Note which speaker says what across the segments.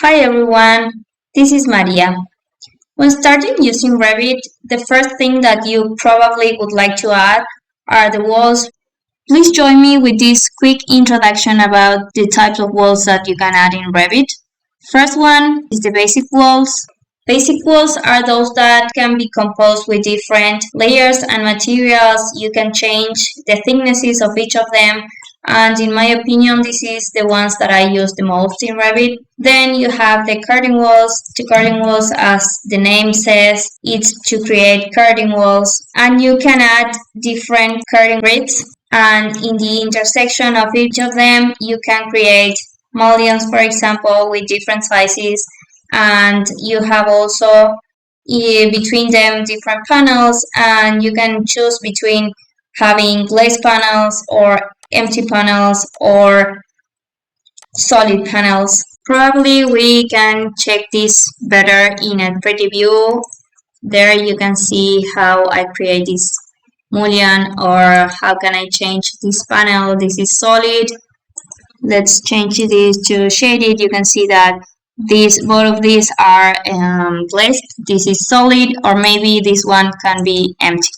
Speaker 1: Hi everyone, this is Maria. When starting using Revit, the first thing that you probably would like to add are the walls. Please join me with this quick introduction about the types of walls that you can add in Revit. First one is the basic walls. Basic walls are those that can be composed with different layers and materials. You can change the thicknesses of each of them, and in my opinion, this is the ones that I use the most in Revit. Then you have the curtain walls. The curtain walls, as the name says, it's to create curtain walls, and you can add different curtain grids, and in the intersection of each of them, you can create mullions, for example, with different sizes, and you have also between them different panels, and you can choose between having glazed panels or empty panels or solid panels. Probably we can check this better in a 3D view. There you can see how I create this mullion, or how can I change this panel. This is solid. Let's change this to shaded. You can see that both of these are glazed. This is solid, or maybe this one can be empty.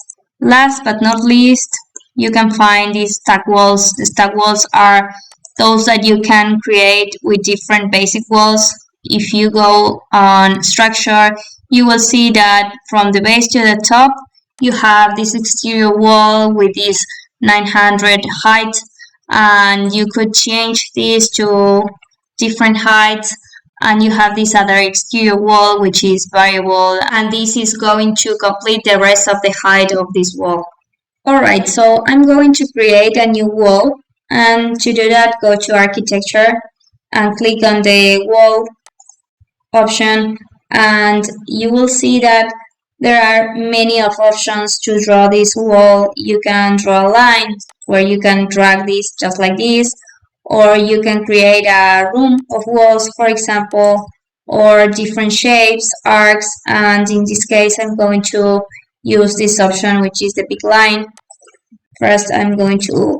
Speaker 1: Last but not least, you can find these stack walls. The stack walls are those that you can create with different basic walls. If you go on structure, you will see that from the base to the top, you have this exterior wall with this 900 height, and you could change this to different heights, and you have this other exterior wall which is variable, and this is going to complete the rest of the height of this wall. Alright, so I'm going to create a new wall, and to do that, go to architecture and click on the wall option, and you will see that there are many of options to draw this wall. You can draw a line where you can drag this just like this, or you can create a room of walls, for example, or different shapes, arcs, and in this case I'm going to use this option, which is the big line. First I'm going to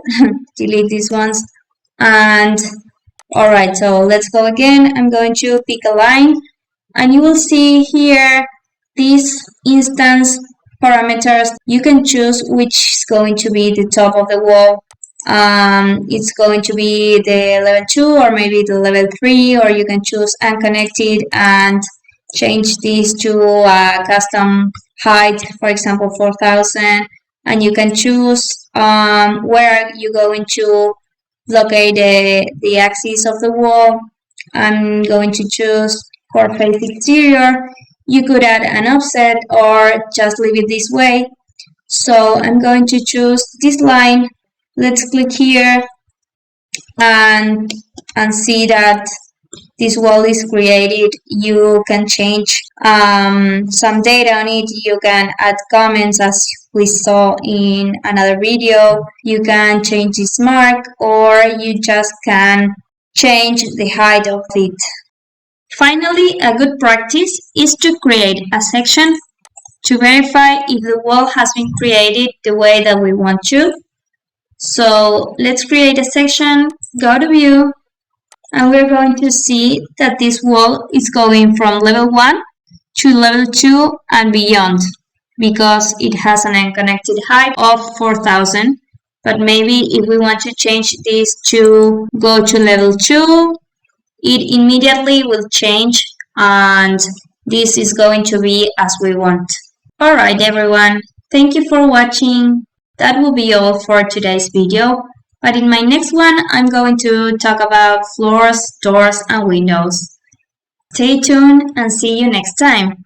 Speaker 1: delete these ones, and alright, so let's go again. I'm going to pick a line, and you will see here these instance parameters. You can choose which is going to be the top of the wall. It's going to be the level 2 or maybe the level 3, or you can choose unconnected and change this to a custom height, for example 4000, and you can choose where you're going to locate the axis of the wall. I'm going to choose for face exterior. You could add an offset or just leave it this way. So I'm going to choose this line. Let's click here and see that this wall is created. You can change some data on it. You can add comments as we saw in another video. You can change this mark, or you just can change the height of it. Finally, a good practice is to create a section to verify if the wall has been created the way that we want to. So let's create a section, go to view, and we're going to see that this wall is going from level 1 to level 2 and beyond, because it has an unconnected height of 4000. But maybe if we want to change this to go to level 2, it immediately will change, and this is going to be as we want. Alright everyone, thank you for watching. That will be all for today's video, but in my next one I'm going to talk about floors, doors and windows. Stay tuned and see you next time.